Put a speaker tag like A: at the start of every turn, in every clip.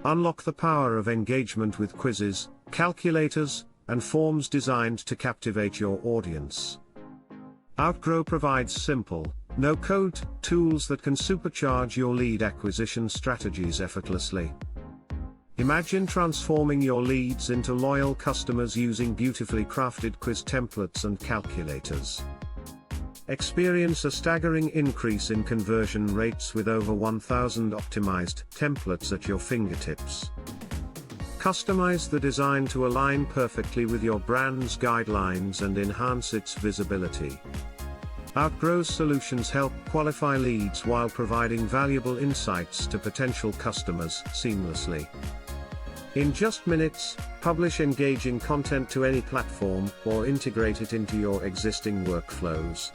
A: Unlock the power of engagement with quizzes, calculators, and forms designed to captivate your audience. Outgrow provides simple, no-code tools that can supercharge your lead acquisition strategies effortlessly. Imagine transforming your leads into loyal customers using beautifully crafted quiz templates and calculators. Experience a staggering increase in conversion rates with over 1,000 optimized templates at your fingertips. Customize the design to align perfectly with your brand's guidelines and enhance its visibility. Outgrow's solutions help qualify leads while providing valuable insights to potential customers seamlessly. In just minutes, publish engaging content to any platform or integrate it into your existing workflows.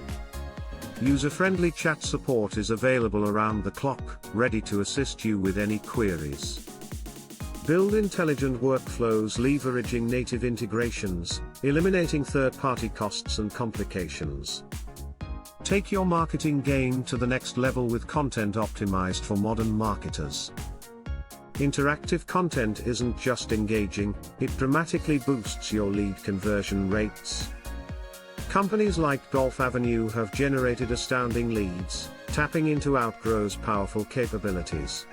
A: User-friendly chat support is available around the clock, ready to assist you with any queries. Build intelligent workflows leveraging native integrations, eliminating third-party costs and complications. Take your marketing game to the next level with content optimized for modern marketers. Interactive content isn't just engaging, it dramatically boosts your lead conversion rates. Companies like Golf Avenue have generated astounding leads, tapping into Outgrow's powerful capabilities.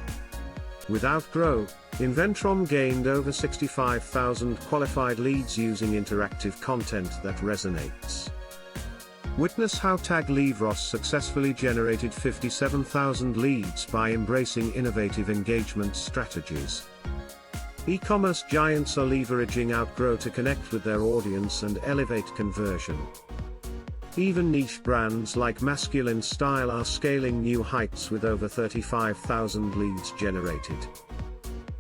A: With Outgrow, Inventron gained over 65,000 qualified leads using interactive content that resonates. Witness how Tag Livros successfully generated 57,000 leads by embracing innovative engagement strategies. E-commerce giants are leveraging Outgrow to connect with their audience and elevate conversion. Even niche brands like Masculine Style are scaling new heights with over 35,000 leads generated.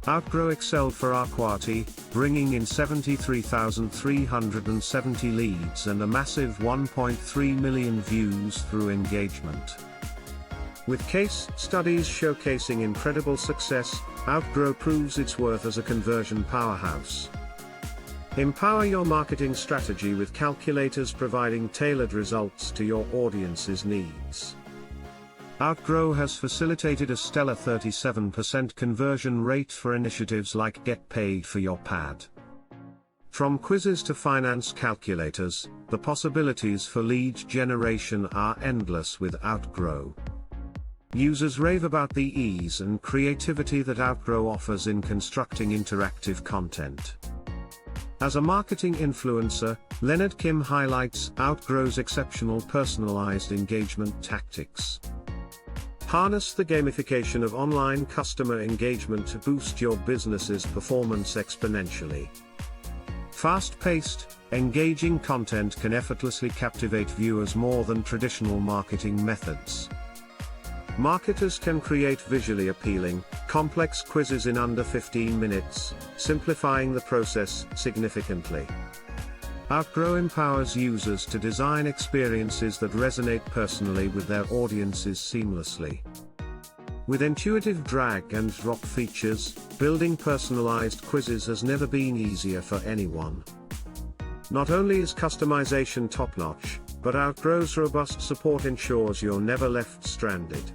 A: Outgrow excelled for Aquati, bringing in 73,370 leads and a massive 1.3 million views through engagement. With case studies showcasing incredible success, Outgrow proves its worth as a conversion powerhouse. Empower your marketing strategy with calculators providing tailored results to your audience's needs. Outgrow has facilitated a stellar 37% conversion rate for initiatives like Get Paid for Your Pad. From quizzes to finance calculators, the possibilities for lead generation are endless with Outgrow. Users rave about the ease and creativity that Outgrow offers in constructing interactive content. As a marketing influencer, Leonard Kim highlights Outgrow's exceptional personalized engagement tactics. Harness the gamification of online customer engagement to boost your business's performance exponentially. Fast-paced, engaging content can effortlessly captivate viewers more than traditional marketing methods. Marketers can create visually appealing, complex quizzes in under 15 minutes, simplifying the process significantly. Outgrow empowers users to design experiences that resonate personally with their audiences seamlessly. With intuitive drag and drop features, building personalized quizzes has never been easier for anyone. Not only is customization top-notch, but Outgrow's robust support ensures you're never left stranded.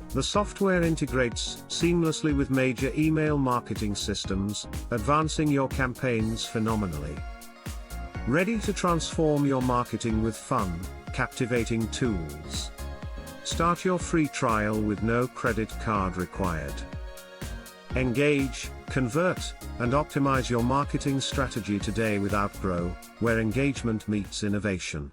A: The software integrates seamlessly with major email marketing systems, advancing your campaigns phenomenally. Ready to transform your marketing with fun, captivating tools? Start your free trial with no credit card required. Engage, convert, and optimize your marketing strategy today with Outgrow, where engagement meets innovation.